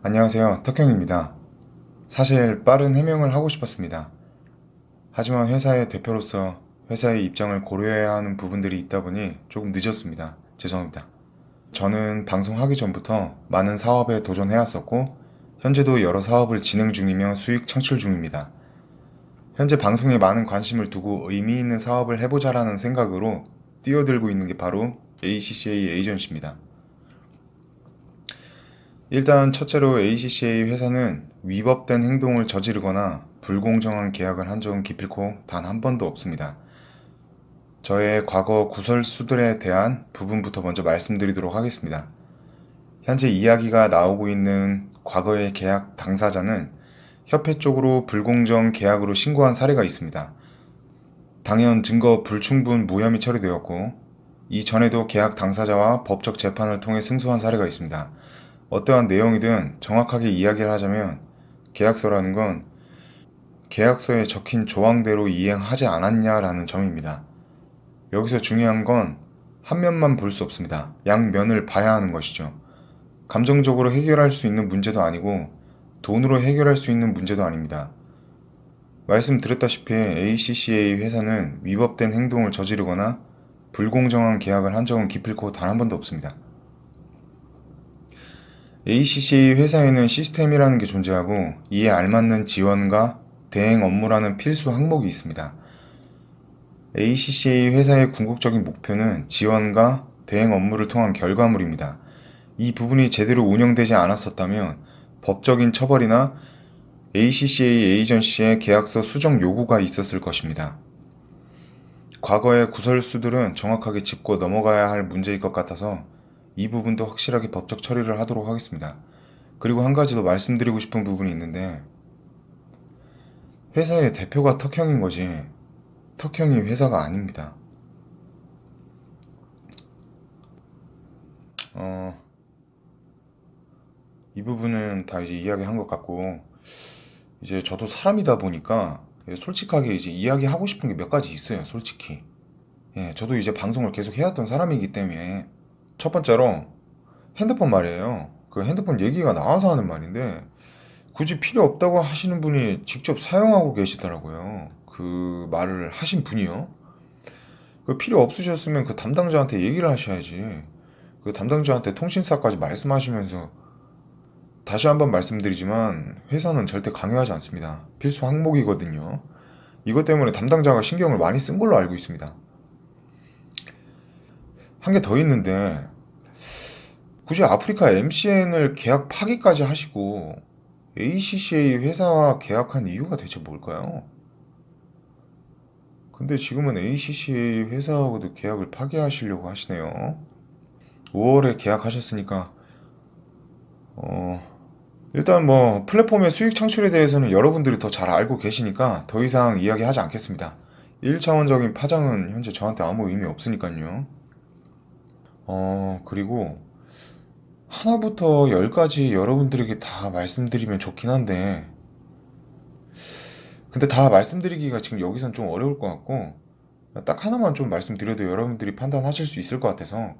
안녕하세요. 덕형입니다. 사실 빠른 해명을 하고 싶었습니다. 하지만 회사의 대표로서 회사의 입장을 고려해야 하는 부분들이 있다 보니 조금 늦었습니다. 죄송합니다. 저는 방송하기 전부터 많은 사업에 도전해왔었고, 현재도 여러 사업을 진행 중이며 수익 창출 중입니다. 현재 방송에 많은 관심을 두고 의미 있는 사업을 해보자라는 생각으로 뛰어들고 있는 게 바로 ACCA 에이전시입니다. 일단 첫째로 ACCA 회사는 위법된 행동을 저지르거나 불공정한 계약을 한 적은 기필코 단 한 번도 없습니다. 저의 과거 구설수들에 대한 부분부터 먼저 말씀드리도록 하겠습니다. 현재 이야기가 나오고 있는 과거의 계약 당사자는 협회 쪽으로 불공정 계약으로 신고한 사례가 있습니다. 당연 증거 불충분 무혐의 처리되었고, 이전에도 계약 당사자와 법적 재판을 통해 승소한 사례가 있습니다. 어떠한 내용이든 정확하게 이야기를 하자면 계약서라는 건 계약서에 적힌 조항대로 이행하지 않았냐라는 점입니다. 여기서 중요한 건 한 면만 볼 수 없습니다. 양면을 봐야 하는 것이죠. 감정적으로 해결할 수 있는 문제도 아니고 돈으로 해결할 수 있는 문제도 아닙니다. 말씀드렸다시피 ACCA 회사는 위법된 행동을 저지르거나 불공정한 계약을 한 적은 기필코 단 한 번도 없습니다. ACCA 회사에는 시스템이라는 게 존재하고 이에 알맞는 지원과 대행 업무라는 필수 항목이 있습니다. ACCA 회사의 궁극적인 목표는 지원과 대행 업무를 통한 결과물입니다. 이 부분이 제대로 운영되지 않았었다면 법적인 처벌이나 ACCA 에이전시의 계약서 수정 요구가 있었을 것입니다. 과거의 구설수들은 정확하게 짚고 넘어가야 할 문제일 것 같아서 이 부분도 확실하게 법적 처리를 하도록 하겠습니다. 그리고 한 가지 더 말씀드리고 싶은 부분이 있는데, 회사의 대표가 턱형인 거지 턱형이 회사가 아닙니다. 어, 이 부분은 다 이제 이야기한 것 같고, 이제 저도 사람이다 보니까 솔직하게 이제 이야기하고 싶은 게 몇 가지 있어요, 솔직히. 예, 저도 이제 방송을 계속 해왔던 사람이기 때문에. 첫 번째로 핸드폰 말이에요. 그 핸드폰 얘기가 나와서 하는 말인데, 굳이 필요 없다고 하시는 분이 직접 사용하고 계시더라고요. 그 말을 하신 분이요. 그 필요 없으셨으면 그 담당자한테 얘기를 하셔야지. 그 담당자한테 통신사까지 말씀하시면서. 다시 한번 말씀드리지만 회사는 절대 강요하지 않습니다. 필수 항목이거든요. 이것 때문에 담당자가 신경을 많이 쓴 걸로 알고 있습니다. 한 개 더 있는데, 굳이 아프리카 MCN을 계약 파기까지 하시고 ACCA 회사와 계약한 이유가 대체 뭘까요? 근데 지금은 ACCA 회사하고도 계약을 파기하시려고 하시네요. 5월에 계약하셨으니까 일단 뭐 플랫폼의 수익 창출에 대해서는 여러분들이 더 잘 알고 계시니까 더 이상 이야기하지 않겠습니다. 1차원적인 파장은 현재 저한테 아무 의미 없으니까요. 그리고 하나부터 열까지 여러분들에게 다 말씀드리면 좋긴 한데, 근데 다 말씀드리기가 지금 여기선 좀 어려울 것 같고, 딱 하나만 좀 말씀드려도 여러분들이 판단하실 수 있을 것 같아서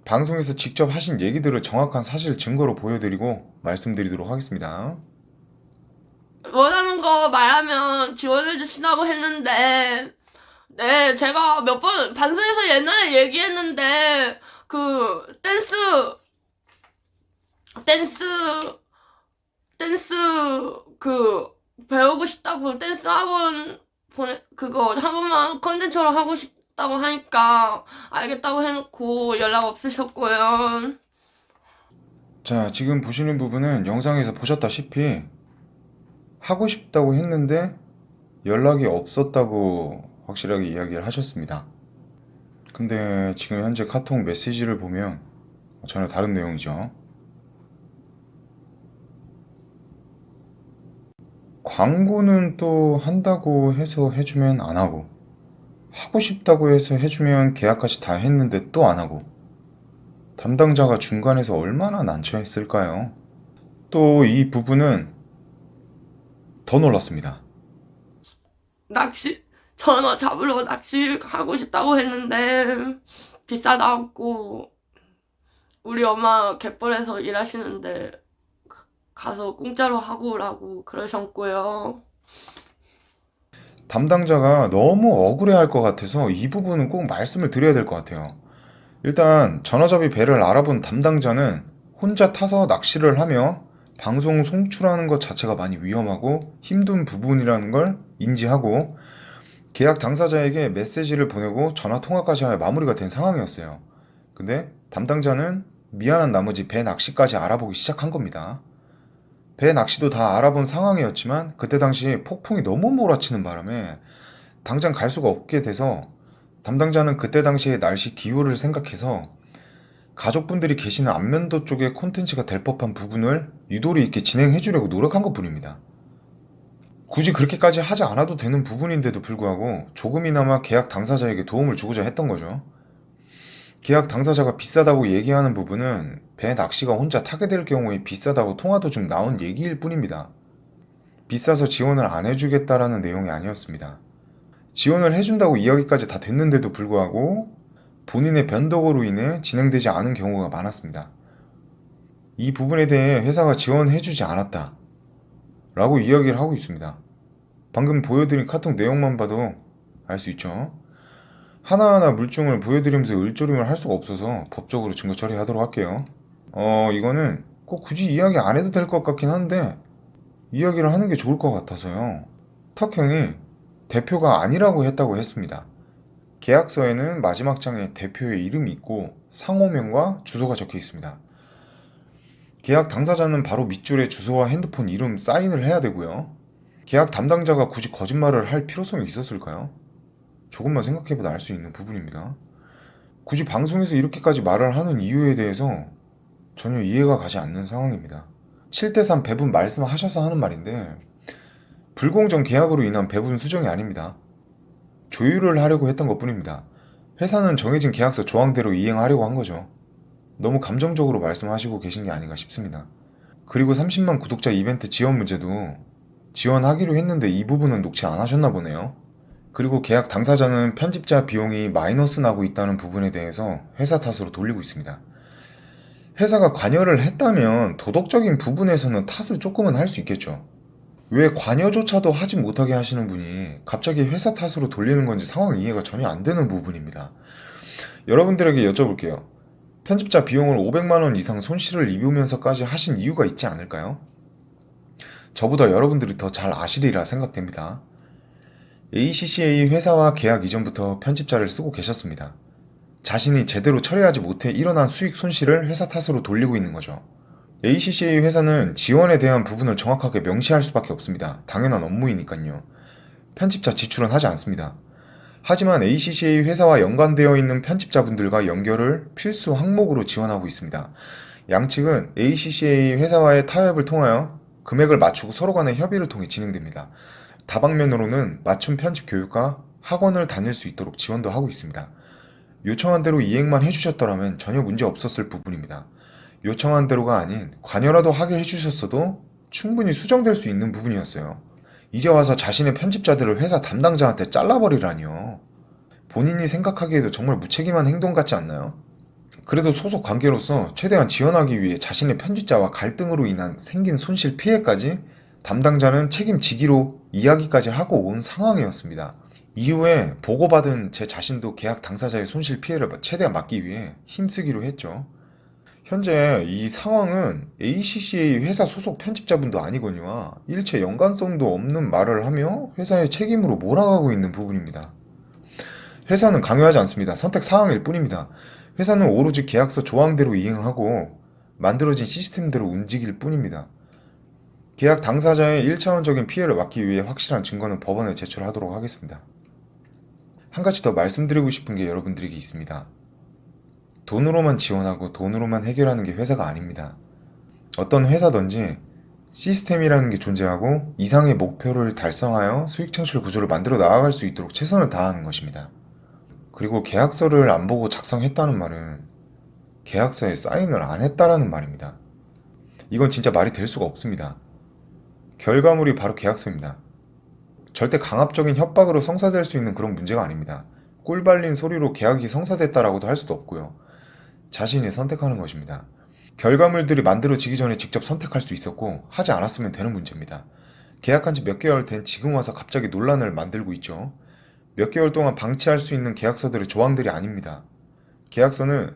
방송에서 직접 하신 얘기들을 정확한 사실 증거로 보여드리고 말씀드리도록 하겠습니다. 원하는 거 말하면 지원해 주신다고 했는데, 네, 제가 몇 번 반성해서 옛날에 얘기했는데, 댄스, 댄스, 그, 배우고 싶다고 댄스 학원 그거 한 번만 컨텐츠로 하고 싶다고 하니까, 알겠다고 해놓고 연락 없으셨고요. 자, 지금 보시는 부분은 영상에서 보셨다시피 하고 싶다고 했는데 연락이 없었다고 확실하게 이야기를 하셨습니다. 근데 지금 현재 카톡 메시지를 보면 전혀 다른 내용이죠. 광고는 또 한다고 해서 해주면 안 하고, 하고 싶다고 해서 해주면 계약까지 다 했는데 또 안 하고, 담당자가 중간에서 얼마나 난처했을까요? 또 이 부분은 더 놀랐습니다. 전어 잡으러 낚시 가고 싶다고 했는데, 비싸다고 우리 엄마 갯벌에서 일하시는데 가서 공짜로 하고 오라고 그러셨고요. 담당자가 너무 억울해할 것 같아서 이 부분은 꼭 말씀을 드려야 될 것 같아요. 일단 전화잡이 배를 알아본 담당자는 혼자 타서 낚시를 하며 방송 송출하는 것 자체가 많이 위험하고 힘든 부분이라는 걸 인지하고 계약 당사자에게 메시지를 보내고 전화 통화까지 하여 마무리가 된 상황이었어요. 근데 담당자는 미안한 나머지 배 낚시까지 알아보기 시작한 겁니다. 배 낚시도 다 알아본 상황이었지만 그때 당시 폭풍이 너무 몰아치는 바람에 당장 갈 수가 없게 돼서 담당자는 그때 당시의 날씨 기후를 생각해서 가족분들이 계시는 안면도 쪽에 콘텐츠가 될 법한 부분을 유도리 있게 진행해 주려고 노력한 것 뿐입니다. 굳이 그렇게까지 하지 않아도 되는 부분인데도 불구하고 조금이나마 계약 당사자에게 도움을 주고자 했던 거죠. 계약 당사자가 비싸다고 얘기하는 부분은 배 낚시가 혼자 타게 될 경우에 비싸다고 통화 도중 나온 얘기일 뿐입니다. 비싸서 지원을 안 해주겠다라는 내용이 아니었습니다. 지원을 해준다고 이야기까지 다 됐는데도 불구하고 본인의 변덕으로 인해 진행되지 않은 경우가 많았습니다. 이 부분에 대해 회사가 지원해주지 않았다 라고 이야기를 하고 있습니다. 방금 보여드린 카톡 내용만 봐도 알 수 있죠. 하나하나 물증을 보여드리면서 을조림을 할 수가 없어서 법적으로 증거 처리하도록 할게요. 이거는 꼭 굳이 이야기 안 해도 될 것 같긴 한데 이야기를 하는 게 좋을 것 같아서요. 턱형이 대표가 아니라고 했다고 했습니다. 계약서에는 마지막 장에 대표의 이름이 있고 상호명과 주소가 적혀 있습니다. 계약 당사자는 바로 밑줄에 주소와 핸드폰 이름 사인을 해야 되고요. 계약 담당자가 굳이 거짓말을 할 필요성이 있었을까요? 조금만 생각해보다 알 수 있는 부분입니다. 굳이 방송에서 이렇게까지 말을 하는 이유에 대해서 전혀 이해가 가지 않는 상황입니다. 7대3 배분 말씀하셔서 하는 말인데 불공정 계약으로 인한 배분 수정이 아닙니다. 조율을 하려고 했던 것 뿐입니다. 회사는 정해진 계약서 조항대로 이행하려고 한 거죠. 너무 감정적으로 말씀하시고 계신 게 아닌가 싶습니다. 그리고 30만 구독자 이벤트 지원 문제도 지원하기로 했는데 이 부분은 녹취 안 하셨나 보네요. 그리고 계약 당사자는 편집자 비용이 마이너스 나고 있다는 부분에 대해서 회사 탓으로 돌리고 있습니다. 회사가 관여를 했다면 도덕적인 부분에서는 탓을 조금은 할 수 있겠죠. 왜 관여조차도 하지 못하게 하시는 분이 갑자기 회사 탓으로 돌리는 건지 상황 이해가 전혀 안 되는 부분입니다. 여러분들에게 여쭤볼게요. 편집자 비용을 500만 원 이상 손실을 입으면서까지 하신 이유가 있지 않을까요? 저보다 여러분들이 더 잘 아시리라 생각됩니다. ACCA 회사와 계약 이전부터 편집자를 쓰고 계셨습니다. 자신이 제대로 처리하지 못해 일어난 수익 손실을 회사 탓으로 돌리고 있는 거죠. ACCA 회사는 지원에 대한 부분을 정확하게 명시할 수밖에 없습니다. 당연한 업무이니까요. 편집자 지출은 하지 않습니다. 하지만 ACCA 회사와 연관되어 있는 편집자분들과 연결을 필수 항목으로 지원하고 있습니다. 양측은 ACCA 회사와의 타협을 통하여 금액을 맞추고 서로 간의 협의를 통해 진행됩니다. 다방면으로는 맞춤 편집 교육과 학원을 다닐 수 있도록 지원도 하고 있습니다. 요청한 대로 이행만 해주셨더라면 전혀 문제 없었을 부분입니다. 요청한 대로가 아닌 관여라도 하게 해주셨어도 충분히 수정될 수 있는 부분이었어요. 이제 와서 자신의 편집자들을 회사 담당자한테 잘라버리라니요. 본인이 생각하기에도 정말 무책임한 행동 같지 않나요? 그래도 소속 관계로서 최대한 지원하기 위해 자신의 편집자와 갈등으로 인한 생긴 손실 피해까지 담당자는 책임지기로 이야기까지 하고 온 상황이었습니다. 이후에 보고받은 제 자신도 계약 당사자의 손실 피해를 최대한 막기 위해 힘쓰기로 했죠. 현재 이 상황은 ACCA 회사 소속 편집자분도 아니거니와 일체 연관성도 없는 말을 하며 회사의 책임으로 몰아가고 있는 부분입니다. 회사는 강요하지 않습니다. 선택 사항일 뿐입니다. 회사는 오로지 계약서 조항대로 이행하고 만들어진 시스템대로 움직일 뿐입니다. 계약 당사자의 1차원적인 피해를 막기 위해 확실한 증거는 법원에 제출하도록 하겠습니다. 한 가지 더 말씀드리고 싶은 게 여러분들에게 있습니다. 돈으로만 지원하고 돈으로만 해결하는 게 회사가 아닙니다. 어떤 회사든지 시스템이라는 게 존재하고 이상의 목표를 달성하여 수익 창출 구조를 만들어 나아갈 수 있도록 최선을 다하는 것입니다. 그리고 계약서를 안 보고 작성했다는 말은 계약서에 사인을 안 했다라는 말입니다. 이건 진짜 말이 될 수가 없습니다. 결과물이 바로 계약서입니다. 절대 강압적인 협박으로 성사될 수 있는 그런 문제가 아닙니다. 꿀 발린 소리로 계약이 성사됐다라고도 할 수도 없고요. 자신이 선택하는 것입니다. 결과물들이 만들어지기 전에 직접 선택할 수 있었고 하지 않았으면 되는 문제입니다. 계약한 지 몇 개월 된 지금 와서 갑자기 논란을 만들고 있죠. 몇 개월 동안 방치할 수 있는 계약서들의 조항들이 아닙니다. 계약서는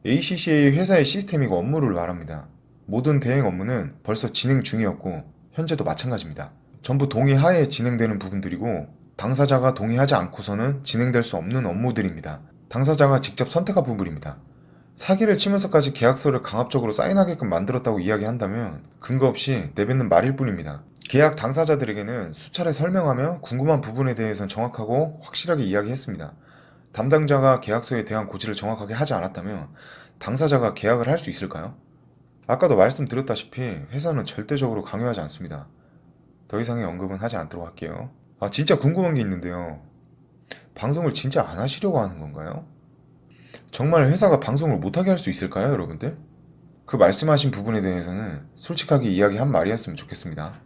ACCA 회사의 시스템이고 업무를 말합니다. 모든 대행 업무는 벌써 진행 중이었고 현재도 마찬가지입니다. 전부 동의하에 진행되는 부분들이고 당사자가 동의하지 않고서는 진행될 수 없는 업무들입니다. 당사자가 직접 선택한 부분입니다. 사기를 치면서까지 계약서를 강압적으로 사인하게끔 만들었다고 이야기한다면 근거 없이 내뱉는 말일 뿐입니다. 계약 당사자들에게는 수차례 설명하며 궁금한 부분에 대해서는 정확하고 확실하게 이야기했습니다. 담당자가 계약서에 대한 고지를 정확하게 하지 않았다면 당사자가 계약을 할 수 있을까요? 아까도 말씀드렸다시피 회사는 절대적으로 강요하지 않습니다. 더 이상의 언급은 하지 않도록 할게요. 진짜 궁금한 게 있는데요. 방송을 진짜 안 하시려고 하는 건가요? 정말 회사가 방송을 못하게 할 수 있을까요, 여러분들? 그 말씀하신 부분에 대해서는 솔직하게 이야기한 말이었으면 좋겠습니다.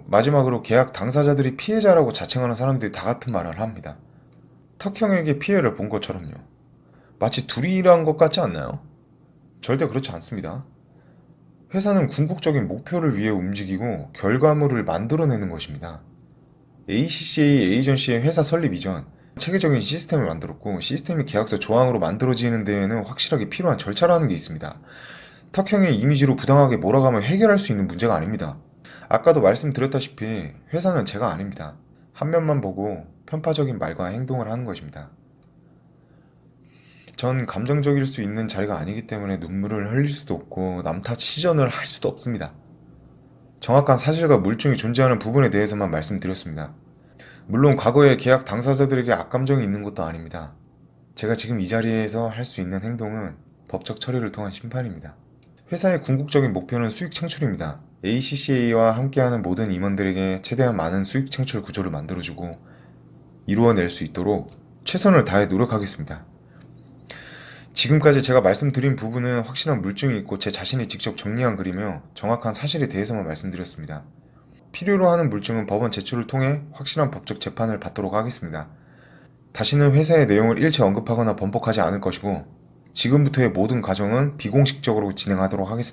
마지막으로 계약 당사자들이 피해자라고 자칭하는 사람들이 다 같은 말을 합니다. 턱형에게 피해를 본 것처럼요. 마치 둘이 일한 것 같지 않나요? 절대 그렇지 않습니다. 회사는 궁극적인 목표를 위해 움직이고 결과물을 만들어내는 것입니다. ACCA 에이전시의 회사 설립 이전 체계적인 시스템을 만들었고 시스템이 계약서 조항으로 만들어지는 데에는 확실하게 필요한 절차라는 게 있습니다. 턱형의 이미지로 부당하게 몰아가면 해결할 수 있는 문제가 아닙니다. 아까도 말씀드렸다시피 회사는 제가 아닙니다. 한 면만 보고 편파적인 말과 행동을 하는 것입니다. 전 감정적일 수 있는 자리가 아니기 때문에 눈물을 흘릴 수도 없고 남 탓 시전을 할 수도 없습니다. 정확한 사실과 물증이 존재하는 부분에 대해서만 말씀드렸습니다. 물론 과거에 계약 당사자들에게 악감정이 있는 것도 아닙니다. 제가 지금 이 자리에서 할 수 있는 행동은 법적 처리를 통한 심판입니다. 회사의 궁극적인 목표는 수익 창출입니다. ACCA와 함께하는 모든 임원들에게 최대한 많은 수익 창출 구조를 만들어주고 이루어낼 수 있도록 최선을 다해 노력하겠습니다. 지금까지 제가 말씀드린 부분은 확실한 물증이 있고 제 자신이 직접 정리한 글이며 정확한 사실에 대해서만 말씀드렸습니다. 필요로 하는 물증은 법원 제출을 통해 확실한 법적 재판을 받도록 하겠습니다. 다시는 회사의 내용을 일체 언급하거나 번복하지 않을 것이고 지금부터의 모든 과정은 비공식적으로 진행하도록 하겠습니다.